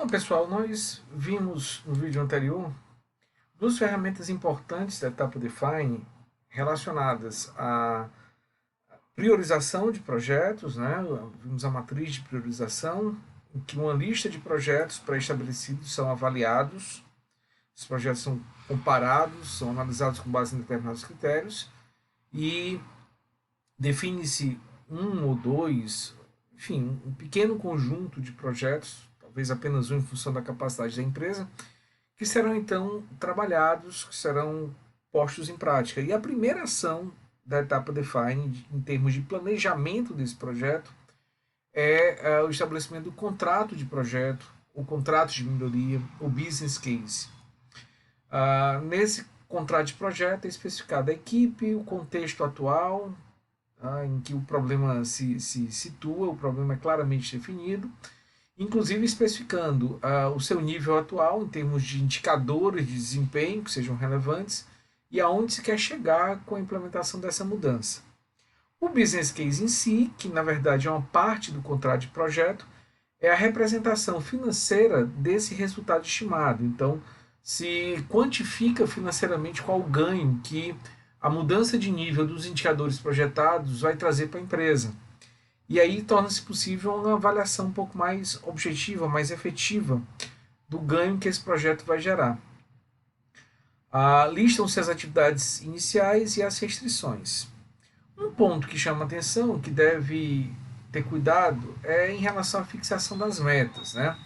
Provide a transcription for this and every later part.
Bom, pessoal, nós vimos no vídeo anterior duas ferramentas importantes da etapa Define relacionadas à priorização de projetos, né? Vimos a matriz de priorização, em que uma lista de projetos pré-estabelecidos são avaliados, os projetos são comparados, são analisados com base em determinados critérios e define-se um ou dois, enfim, um pequeno conjunto de projetos, talvez apenas um em função da capacidade da empresa, que serão então trabalhados, que serão postos em prática. E a primeira ação da etapa Define, em termos de planejamento desse projeto, é o estabelecimento do contrato de projeto, o contrato de melhoria, o business case. Nesse contrato de projeto é especificada a equipe, o contexto atual, em que o problema se situa, o problema é claramente definido, inclusive especificando o seu nível atual em termos de indicadores de desempenho que sejam relevantes e aonde se quer chegar com a implementação dessa mudança. O business case em si, que na verdade é uma parte do contrato de projeto, é a representação financeira desse resultado estimado. Então, se quantifica financeiramente qual o ganho que a mudança de nível dos indicadores projetados vai trazer para a empresa. E aí torna-se possível uma avaliação um pouco mais objetiva, mais efetiva do ganho que esse projeto vai gerar. Listam-se as atividades iniciais e as restrições. Um ponto que chama atenção, que deve ter cuidado, é em relação à fixação das metas, né?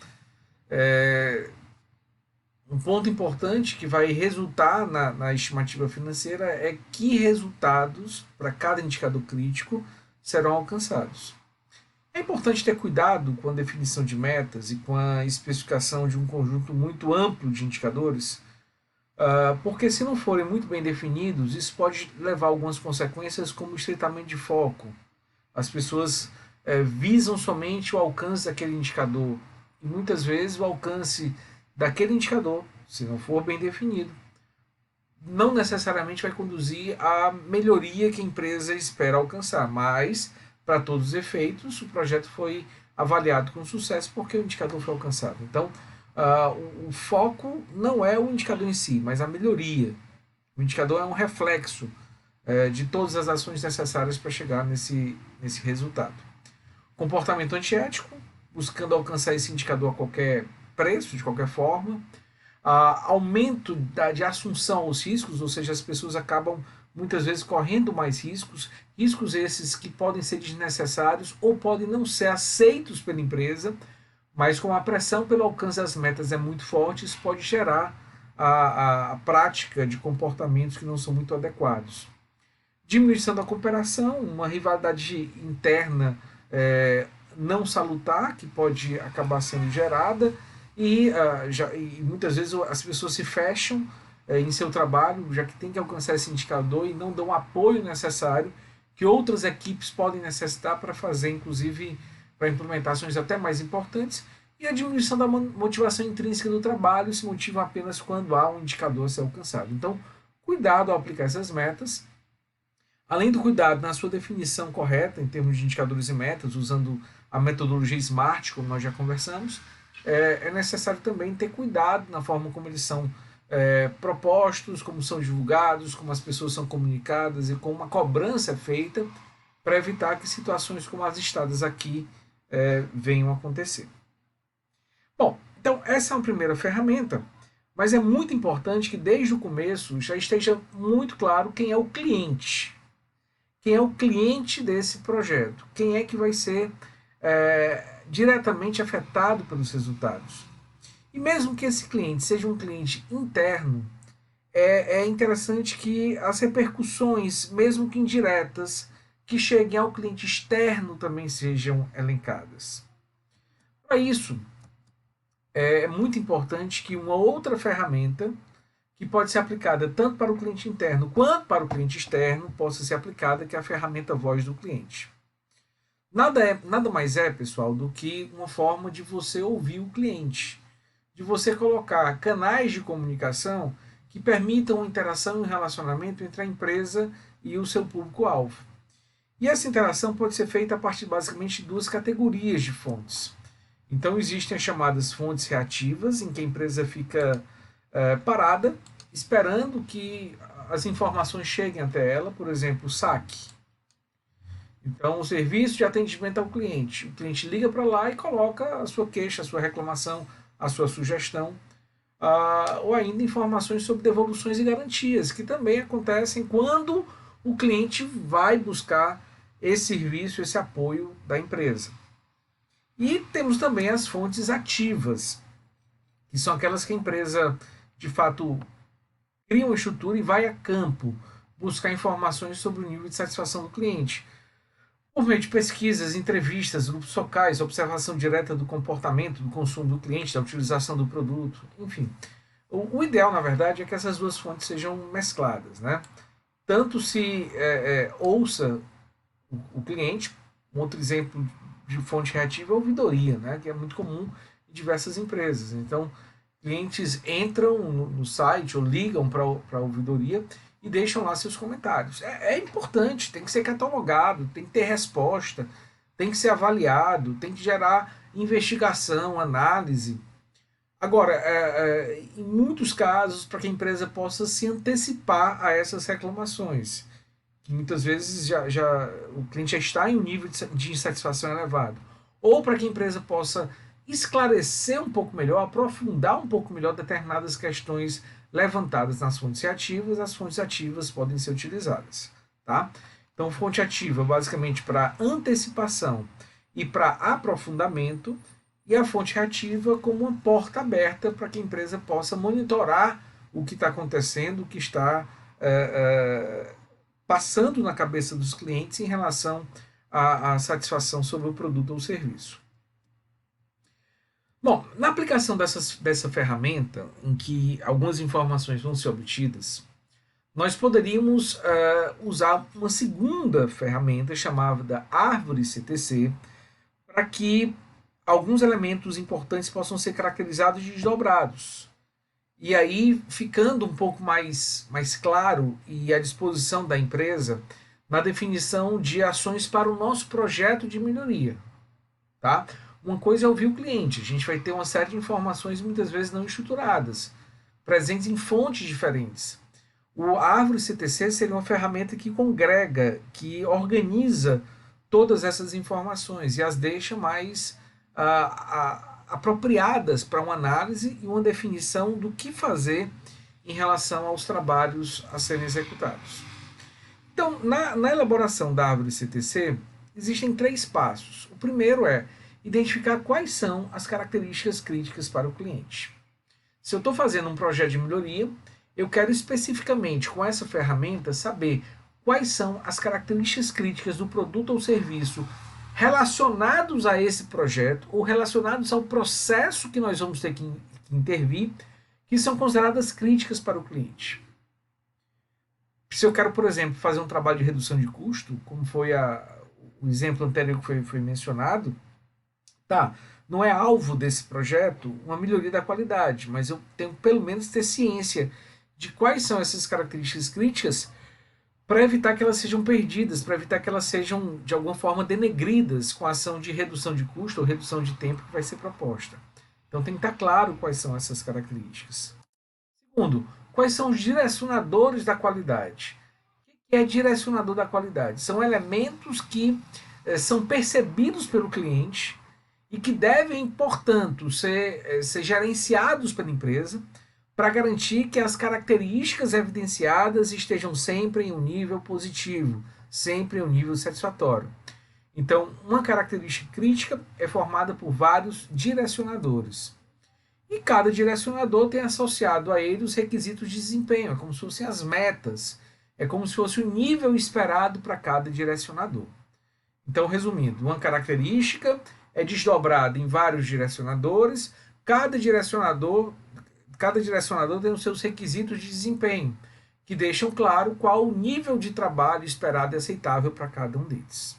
Um ponto importante que vai resultar na estimativa financeira é que resultados para cada indicador crítico serão alcançados. É importante ter cuidado com a definição de metas e com a especificação de um conjunto muito amplo de indicadores, porque se não forem muito bem definidos, isso pode levar a algumas consequências como estreitamento de foco. As pessoas visam somente o alcance daquele indicador e muitas vezes o alcance daquele indicador, se não for bem definido, não necessariamente vai conduzir à melhoria que a empresa espera alcançar, mas, para todos os efeitos, o projeto foi avaliado com sucesso porque o indicador foi alcançado. Então, o foco não é o indicador em si, mas a melhoria. O indicador é um reflexo de todas as ações necessárias para chegar nesse resultado. Comportamento antiético, buscando alcançar esse indicador a qualquer preço, de qualquer forma. Aumento de assunção aos riscos, ou seja, as pessoas acabam muitas vezes correndo mais riscos, riscos esses que podem ser desnecessários ou podem não ser aceitos pela empresa, mas como a pressão pelo alcance das metas é muito forte, isso pode gerar a prática de comportamentos que não são muito adequados. Diminuição da cooperação, uma rivalidade interna não salutar, que pode acabar sendo gerada, e muitas vezes as pessoas se fecham em seu trabalho, já que tem que alcançar esse indicador e não dão o apoio necessário que outras equipes podem necessitar para fazer, inclusive, para implementações até mais importantes, e a diminuição da motivação intrínseca do trabalho se motiva apenas quando há um indicador a ser alcançado. Então, cuidado ao aplicar essas metas. Além do cuidado na sua definição correta, em termos de indicadores e metas, usando a metodologia SMART, como nós já conversamos, é necessário também ter cuidado na forma como eles são propostos, como são divulgados, como as pessoas são comunicadas e como uma cobrança é feita para evitar que situações como as listadas aqui venham a acontecer. Bom, então essa é uma primeira ferramenta, mas é muito importante que desde o começo já esteja muito claro quem é o cliente. Quem é o cliente desse projeto? Quem é que vai ser diretamente afetado pelos resultados? E mesmo que esse cliente seja um cliente interno, é interessante que as repercussões, mesmo que indiretas, que cheguem ao cliente externo também sejam elencadas. Para isso, é muito importante que uma outra ferramenta, que pode ser aplicada tanto para o cliente interno quanto para o cliente externo, possa ser aplicada, que é a ferramenta voz do cliente. Nada mais é, pessoal, do que uma forma de você ouvir o cliente, de você colocar canais de comunicação que permitam uma interação e um relacionamento entre a empresa e o seu público-alvo. E essa interação pode ser feita a partir basicamente de duas categorias de fontes. Então, existem as chamadas fontes reativas, em que a empresa fica parada, esperando que as informações cheguem até ela, por exemplo, o saque. Então, o serviço de atendimento ao cliente. O cliente liga para lá e coloca a sua queixa, a sua reclamação, a sua sugestão, ou ainda informações sobre devoluções e garantias, que também acontecem quando o cliente vai buscar esse serviço, esse apoio da empresa. E temos também as fontes ativas, que são aquelas que a empresa, de fato, cria uma estrutura e vai a campo buscar informações sobre o nível de satisfação do cliente. Por meio de pesquisas, entrevistas, grupos focais, observação direta do comportamento, do consumo do cliente, da utilização do produto, enfim. O ideal, na verdade, é que essas duas fontes sejam mescladas, né? Tanto se ouça o cliente, um outro exemplo de fonte reativa é a ouvidoria, né? Que é muito comum em diversas empresas. Então, clientes entram no site ou ligam para a ouvidoria e deixam lá seus comentários. É importante, tem que ser catalogado, tem que ter resposta, tem que ser avaliado, tem que gerar investigação, análise. Agora, em muitos casos, para que a empresa possa se antecipar a essas reclamações, que muitas vezes o cliente já está em um nível de insatisfação elevado, ou para que a empresa possa esclarecer um pouco melhor, aprofundar um pouco melhor determinadas questões levantadas nas fontes ativas, as fontes ativas podem ser utilizadas. Tá? Então, fonte ativa basicamente para antecipação e para aprofundamento, e a fonte reativa como uma porta aberta para que a empresa possa monitorar o que está acontecendo, o que está passando na cabeça dos clientes em relação à satisfação sobre o produto ou serviço. Bom, na aplicação dessa ferramenta, em que algumas informações vão ser obtidas, nós poderíamos usar uma segunda ferramenta chamada árvore CTC, para que alguns elementos importantes possam ser caracterizados e desdobrados. E aí, ficando um pouco mais claro e à disposição da empresa na definição de ações para o nosso projeto de melhoria. Tá? Uma coisa é ouvir o cliente, a gente vai ter uma série de informações muitas vezes não estruturadas, presentes em fontes diferentes. O Árvore CTC seria uma ferramenta que congrega, que organiza todas essas informações e as deixa mais apropriadas para uma análise e uma definição do que fazer em relação aos trabalhos a serem executados. Então, na elaboração da árvore CTC, existem 3 passos. O primeiro é identificar quais são as características críticas para o cliente. Se eu estou fazendo um projeto de melhoria, eu quero especificamente, com essa ferramenta, saber quais são as características críticas do produto ou serviço relacionados a esse projeto ou relacionados ao processo que nós vamos ter que intervir, que são consideradas críticas para o cliente. Se eu quero, por exemplo, fazer um trabalho de redução de custo, como foi o exemplo anterior que foi mencionado, tá, não é alvo desse projeto uma melhoria da qualidade, mas eu tenho pelo menos ter ciência de quais são essas características críticas para evitar que elas sejam perdidas, para evitar que elas sejam, de alguma forma, denegridas com a ação de redução de custo ou redução de tempo que vai ser proposta. Então tem que estar claro quais são essas características. Segundo, quais são os direcionadores da qualidade? O que é direcionador da qualidade? São elementos que são percebidos pelo cliente e que devem, portanto, ser gerenciados pela empresa para garantir que as características evidenciadas estejam sempre em um nível positivo, sempre em um nível satisfatório. Então, uma característica crítica é formada por vários direcionadores. E cada direcionador tem associado a ele os requisitos de desempenho, é como se fossem as metas, é como se fosse o nível esperado para cada direcionador. Então, resumindo, uma característica é desdobrada em vários direcionadores, cada direcionador tem os seus requisitos de desempenho, que deixam claro qual o nível de trabalho esperado e aceitável para cada um deles.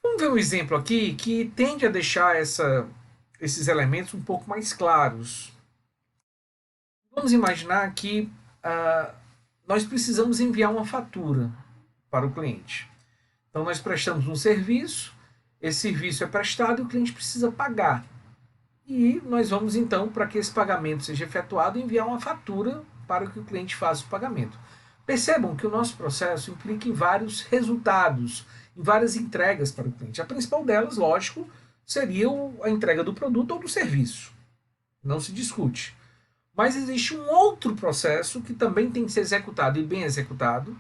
Vamos ver um exemplo aqui que tende a deixar esses elementos um pouco mais claros. Vamos imaginar que nós precisamos enviar uma fatura para o cliente. Então, nós prestamos um serviço Esse serviço é prestado e o cliente precisa pagar. E nós vamos então, para que esse pagamento seja efetuado, enviar uma fatura para que o cliente faça o pagamento. Percebam que o nosso processo implica em vários resultados, em várias entregas para o cliente. A principal delas, lógico, seria a entrega do produto ou do serviço. Não se discute. Mas existe um outro processo que também tem que ser executado e bem executado.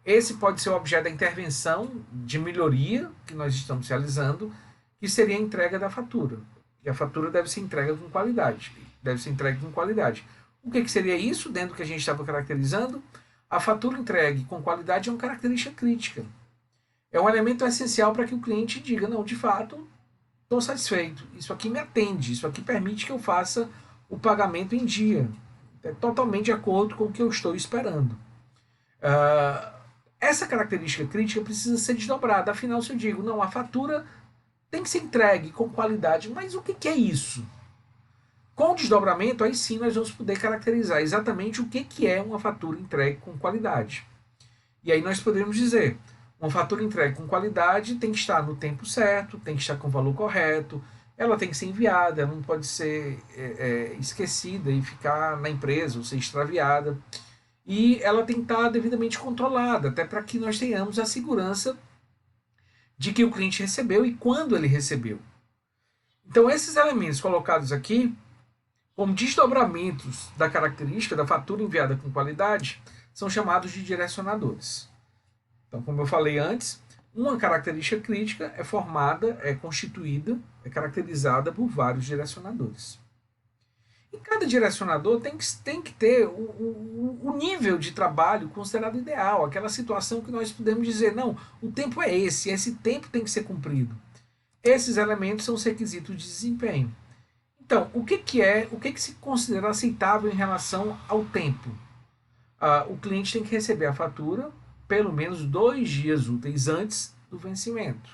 Esse pode ser o objeto da intervenção de melhoria que nós estamos realizando, que seria a entrega da fatura. E a fatura deve ser entregue com qualidade. Deve ser entregue com qualidade. O que seria isso dentro do que a gente estava caracterizando? A fatura entregue com qualidade é uma característica crítica. É um elemento essencial para que o cliente diga, não, de fato, estou satisfeito. Isso aqui me atende, isso aqui permite que eu faça o pagamento em dia. É totalmente de acordo com o que eu estou esperando. Essa característica crítica precisa ser desdobrada. Afinal, se eu digo, não, a fatura tem que ser entregue com qualidade, mas o que é isso? Com o desdobramento, aí sim nós vamos poder caracterizar exatamente o que é uma fatura entregue com qualidade. E aí nós poderíamos dizer, uma fatura entregue com qualidade tem que estar no tempo certo, tem que estar com o valor correto, ela tem que ser enviada, ela não pode ser esquecida e ficar na empresa ou ser extraviada. E ela tem que estar devidamente controlada, até para que nós tenhamos a segurança de que o cliente recebeu e quando ele recebeu. Então, esses elementos colocados aqui, como desdobramentos da característica da fatura enviada com qualidade, são chamados de direcionadores. Então, como eu falei antes, uma característica crítica é formada, é constituída, é caracterizada por vários direcionadores. E cada direcionador tem que ter o nível de trabalho considerado ideal, aquela situação que nós podemos dizer, não, o tempo é esse tempo tem que ser cumprido. Esses elementos são os requisitos de desempenho. Então, o que se considera aceitável em relação ao tempo? O cliente tem que receber a fatura pelo menos 2 dias úteis antes do vencimento.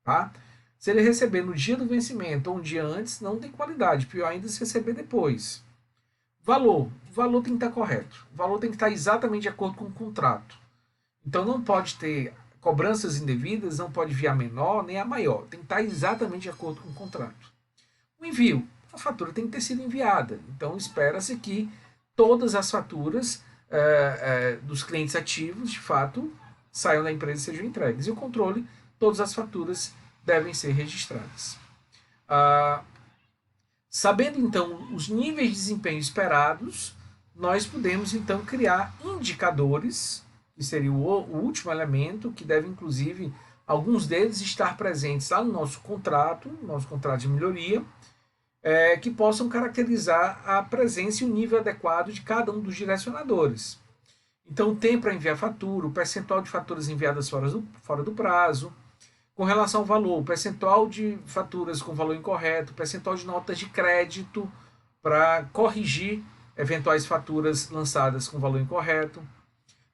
Tá? Se ele receber no dia do vencimento ou um dia antes, não tem qualidade. Pior ainda se receber depois. Valor. O valor tem que estar correto. O valor tem que estar exatamente de acordo com o contrato. Então não pode ter cobranças indevidas, não pode vir a menor nem a maior. Tem que estar exatamente de acordo com o contrato. O envio. A fatura tem que ter sido enviada. Então espera-se que todas as faturas dos clientes ativos, de fato, saiam da empresa e sejam entregues. E o controle, todas as faturas devem ser registradas. Sabendo então os níveis de desempenho esperados, nós podemos então criar indicadores, que seria o último elemento, que deve inclusive alguns deles estar presentes lá no nosso contrato de melhoria, que possam caracterizar a presença e o nível adequado de cada um dos direcionadores. Então, o tempo para enviar fatura, o percentual de faturas enviadas fora do prazo, com relação ao valor, o percentual de faturas com valor incorreto, o percentual de notas de crédito para corrigir eventuais faturas lançadas com valor incorreto,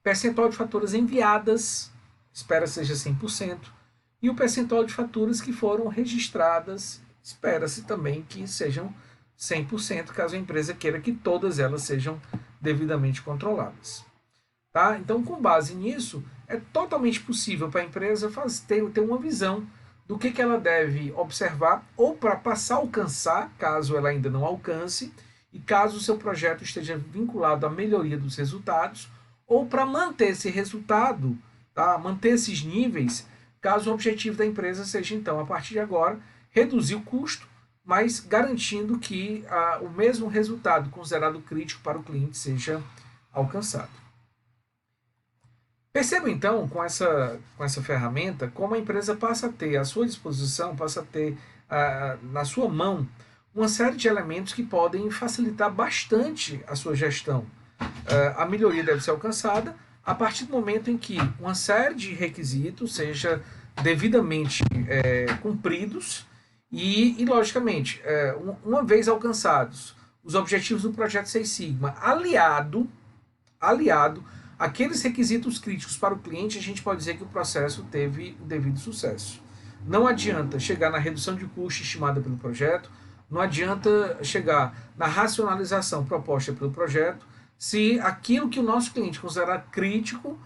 percentual de faturas enviadas, espera seja 100%, e o percentual de faturas que foram registradas, espera-se também que sejam 100%, caso a empresa queira que todas elas sejam devidamente controladas. Tá? Então, com base nisso, é totalmente possível para a empresa ter uma visão do que ela deve observar ou para passar a alcançar, caso ela ainda não alcance, e caso o seu projeto esteja vinculado à melhoria dos resultados, ou para manter esse resultado, tá? Manter esses níveis, caso o objetivo da empresa seja, então, a partir de agora, reduzir o custo, mas garantindo que o mesmo resultado considerado crítico para o cliente seja alcançado. Perceba então, com essa ferramenta, como a empresa passa a ter à sua disposição, passa a ter na sua mão, uma série de elementos que podem facilitar bastante a sua gestão. A melhoria deve ser alcançada a partir do momento em que uma série de requisitos seja devidamente cumpridos e logicamente, uma vez alcançados os objetivos do projeto Seis Sigma, aliado aqueles requisitos críticos para o cliente, a gente pode dizer que o processo teve o devido sucesso. Não adianta chegar na redução de custo estimada pelo projeto, não adianta chegar na racionalização proposta pelo projeto, se aquilo que o nosso cliente considerar crítico,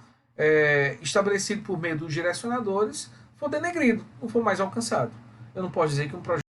estabelecido por meio dos direcionadores, for denegrido, não for mais alcançado. Eu não posso dizer que um projeto